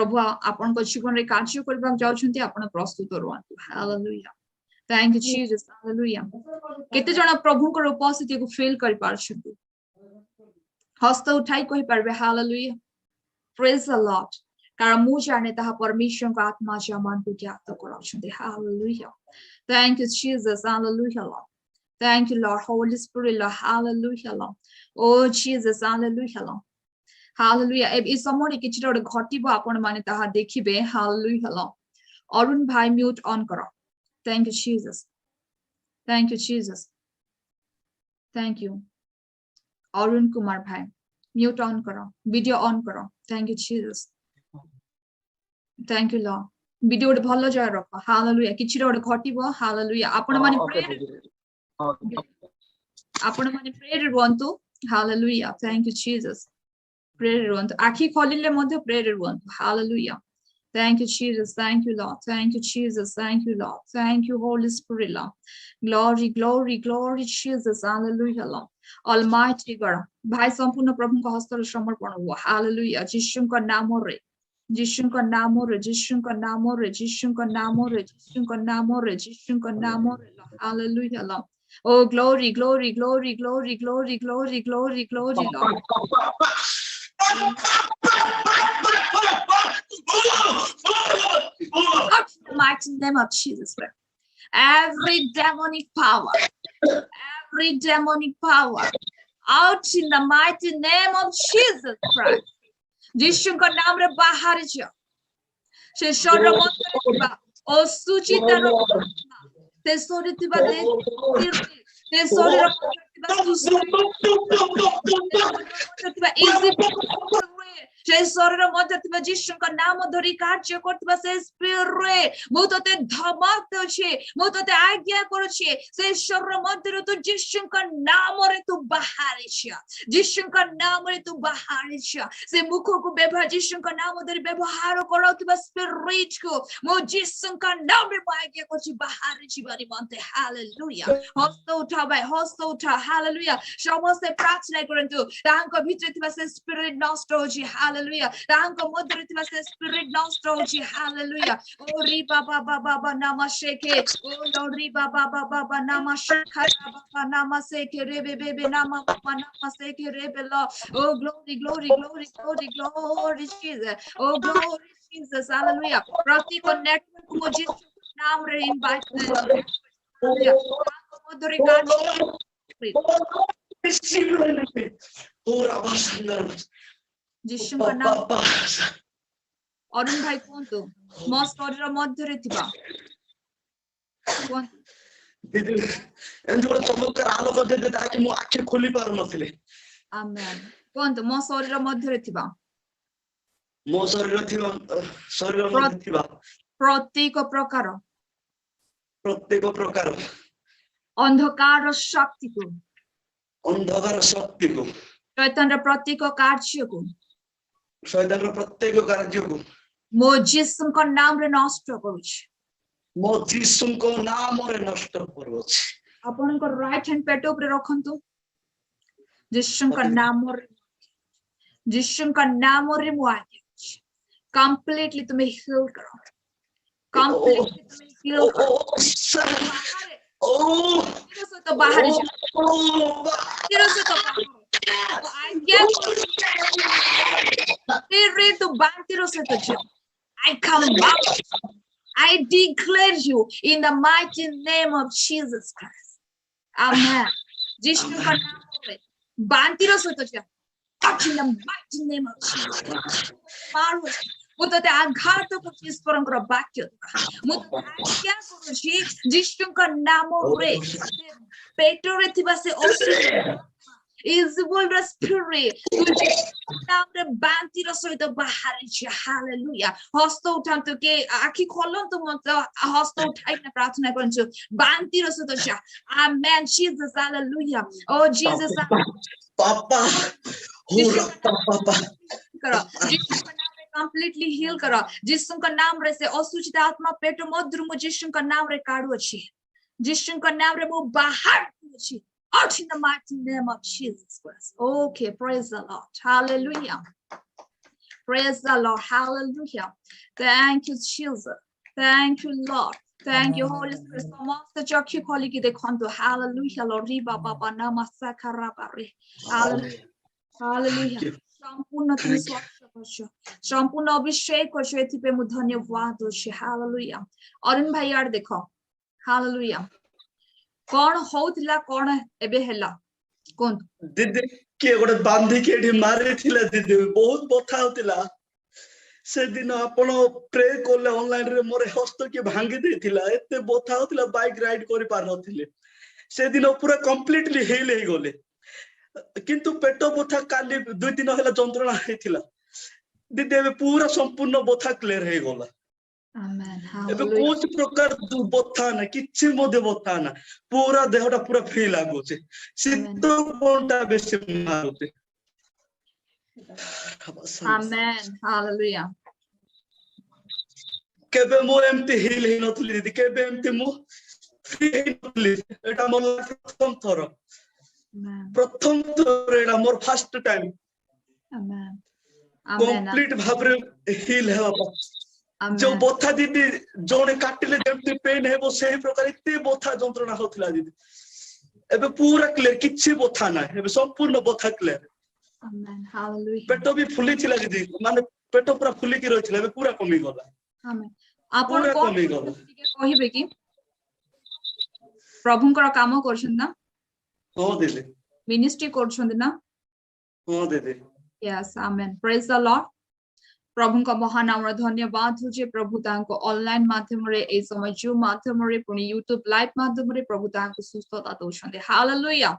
प्रभु आपण को जीवन रे कार्य करबा जाउछन्ती आपण प्रस्तुत रुहंतु hallelujah thank you Jesus hallelujah केते जण प्रभु को उपस्थिति को फील कर पाछन्ती हस्त उठाई कहि परबे हालेलुया प्रेज द लॉर्ड कारण मु जाने ताहा परमेश्वर को आत्मा जमान को ज्ञात कराउछन्ती hallelujah thank you Jesus hallelujah Lord Thank you, Lord. Holy Spirit, Lord. Hallelujah, Lord. Oh, Jesus. Hallelujah, Lord. Hallelujah. ए समोरे किछि रे घटिबो आपण माने ताहा देखिबे Hallelujah, Lord. अरुण भाई म्यूट ऑन करो. Thank you, Jesus. Thank you, Jesus. Thank you. Arun Kumar भाई mute on करो. Video on करो. Thank you, Jesus. Thank you, Lord. Video भलो जाय रखो. Hallelujah. किछि रे घटिबो Hallelujah. आपण माने प्रे आपण माने प्रेयर रुहंतु hallelujah thank you Jesus prayer रुहंतु आखी खोलिले मध्ये प्रेयर रुहंतु hallelujah thank you Jesus thank you Lord thank you Jesus thank you Lord thank you Holy Spirit Lord glory glory glory Jesus hallelujah Lord almighty God भाई संपूर्ण प्रभु को हस्तर समर्पण हो हालेलुया यीशु का नाम रे यीशु का नाम रे यीशु का नाम रे यीशु का नाम रे यीशु का नाम रे यीशु का नाम रे hallelujah Lord Oh, glory, glory, glory, glory, glory, glory, glory, glory, Lord. In the mighty name of Jesus Christ. Every demonic power, out in the mighty name of Jesus Christ. यीशु का नाम रे बाहर जा. से शरीर मंत्र ओ सुचिता रो ते सोरिति बादे ते सोरिरो से शरीर मध्य थिबा यीशु का नाम धरि कार्य करथिबा से स्पिरिट मु तते धमक दउछे मु तते आज्ञा करूछे से शरीर मध्य तू यीशु का नाम रे तू बाहर छ यीशु का नाम रे तू बाहर छ से मुख को व्यवहार यीशु का नाम धरि व्यवहार करथिबा स्पिरिट को मु यीशु का नाम रे आज्ञा करछि बाहर छिबारी मनते हालेलुया हस्त उठा हालेलुया समस्त प्रार्थना करंतु तांको भितर थिबा से स्पिरिट नष्ट होछि हालेलुया तांको मध्य थिबा से स्पिरिट नष्ट होछि हालेलुया ओ री बाबा बाबा नमस्ते ओ लॉर्ड री बाबा बाबा नमस्ते बाबा नमस्ते रे बेबे नमस्ते रे बेलो ओ glory glory glory glory glory Jesus ओ ग्लोरी जीसस हालेलुया प्रत्येक नेटवर्क को जीसस नाम रे इनवाइट हालेलुया मधुरी कार्य यीशु का नाम अरुण भाई कौन तो मो शरीर मध्य रे थिबा कौन दीदी एंजो चमत्कार आलोक दे ताकि मो आंख खोली पार नथिले आमेन कौन तो मो शरीर मध्य रे थिबा मो शरीर मध्य थिबा प्रत्येक प्रकार अंधकार शक्ति को शैतान प्रत्येक कार्य को मो यीशु को नाम रे नष्ट करूछ मो यीशु को नाम रे नष्ट करूछ आपण को राइट हैंड पेट ऊपर रखंतु यीशु का नाम रे मो आज्ञा कंप्लीटली तुम्हें हील करो कंप्लीटली तुम्हें हील करो तेरे से तो बाहर तेरे से तो आज्ञा तेरे तो बाहर तेरे से तो जाओ I come out I declare you in the mighty name of Jesus Christ Amen यीशु का नाम में बांतिरो से तो जाओ in the mighty name of Jesus मारो मुझे आघात को चीज परंकर वाक्य मुझे आज्ञा करो यीशु का नाम रे पेटो रे थिबा से ओसी इजिबल स्पिरिट तुझे नाम रे बांती रो सहित बाहर छ हालेलुया हस्त उठांतु के आखी खोलंतु मत हस्त उठाइना प्रार्थना करछु बांती रो सहित छ आमेन जीसस हालेलुया ओ जीसस पापा हो पापा करो यीशु का completely heal करो यीशु का नाम रे से असुचित आत्मा पेट मध्य मु यीशु का नाम रे काढु अछि यीशु का नाम रे मु बाहर अछि out in the mighty name of Jesus Christ okay praise the Lord hallelujah Praise the Lord. Hallelujah. Thank you, Jesus. Thank you, Lord. Thank you, Holy Spirit. ସମସ୍ତେ ଚକ୍ଷୁ ଖୋଲିକି ଦେଖନ୍ତୁ. Hallelujah, Lord. ରିବା ବାବା ନମସ୍କାର. Hallelujah. Hallelujah. ସମ୍ପୂର୍ଣ୍ଣ ତୁମେ ସ୍ପର୍ଶ କରୁଛ, ସମ୍ପୂର୍ଣ୍ଣ ଅଭିଷେକ କରୁଛ, ଏଥିପାଇଁ ମୁଁ ଧନ୍ୟବାଦ ଦଉଛି। Hallelujah. ଅରୁଣ ଭାଇ ଆଡେ ଦେଖ। Hallelujah. କଣ ହଉଥିଲା, କଣ ଏବେ ହେଲା କୁହନ୍ତୁ। ଦିଦି କିଏ ଗୋଟେ ବାନ୍ଧିକି ଏଠି ମାରିଥିଲା ଦିଦି, ବହୁତ ବଥା ହଉଥିଲା। ସେଦିନ ଆପଣ ପ୍ରେ କଲେ ଅନଲାଇନ ରେ, ମୋର ହସ୍ତ କିଏ ଭାଙ୍ଗି ଦେଇଥିଲା, ଏତେ ବଥା ହଉଥିଲା, ବାଇକ ରାଇଡ କରି ପାରୁନଥିଲି। ସେଦିନ ପୁରା କମ୍ପ୍ଲିଟଲି ହିଲ ହେଇଗଲେ, କିନ୍ତୁ ପେଟ ବଥା କାଲି 2 ଦିନ ହେଲା ଯନ୍ତ୍ରଣା ହେଇଥିଲା ଦିଦି, ଏବେ ପୁରା ସମ୍ପୂର୍ଣ୍ଣ ବଥା କ୍ଲିୟର ହେଇଗଲା। Amen. ଏବେ Hallelujah. କୌଣସି ପ୍ରକାର ବଥା ନା, କିଛି ମଧ୍ୟ ବଥା ନା, ପୁରା ଦେହଟା ପୁରା ଫ୍ରି ଲାଗୁଛି। ଶୀତ କଣଟା ବେଶୀ ମାରୁଛି। Amen. Hallelujah. କେବେ ମୁଁ ଏମିତି ହିଲ ହେଇନଥିଲି ଦିଦି, କେବେ ଏମିତି ମୁଁ ଫ୍ରି ହେଇନଥିଲି। ଏଟା ମୋର ପ୍ରଥମ ଥର, ପ୍ରଥମ ଥର ଏଟା ମୋର ଫାଷ୍ଟ ଟାଇମ କମ୍ପ୍ଲିଟ ଭାବରେ ହିଲ ହେବା। ଯୋଉ ବଥା ଦିଦି ଜଣେ କାଟିଲେ ଯେମିତି ପେନ୍ ହେବ, ସେହି ପ୍ରକାର ଏତେ ବଥା ଯନ୍ତ୍ରଣା ହଉଥିଲା ଦିଦି। ଏବେ ପୁରା କ୍ଲିୟର, କିଛି ବଥା ନାହିଁ, ଏବେ ସମ୍ପୂର୍ଣ୍ଣ ବଥା କ୍ଲିୟର। ପେଟ ବି ଫୁଲିଥିଲା ଦିଦି, ମାନେ ପେଟ ପୁରା ଫୁଲିକି ରହିଥିଲା, ଏବେ ପୁରା କମିଗଲା। ଆପଣ କଣ ଟିକେ କହିବେ କି? ପ୍ରଭୁଙ୍କର କାମ କରୁଛନ୍ତି ନା? ହଁ ଦିଦି। ମିନିଷ୍ଟ୍ରି କରୁଛନ୍ତି ନା? ହଁ ଦିଦି। Yes, amen. Praise the Lord. ପ୍ରଭୁଙ୍କ ମହାନ ନାମରେ ଧନ୍ୟବାଦ ହଉଛି। ପ୍ରଭୁ ତାଙ୍କୁ ଅନଲାଇନ ମାଧ୍ୟମରେ, ଏଇ ସମୟ ଜୁମ୍ ମାଧ୍ୟମରେ, ପୁଣି ୟୁଟ୍ୟୁବ ଲାଇଭ ମାଧ୍ୟମରେ ପ୍ରଭୁ ତାଙ୍କୁ ସୁସ୍ଥତା ଦଉଛନ୍ତି। Hallelujah.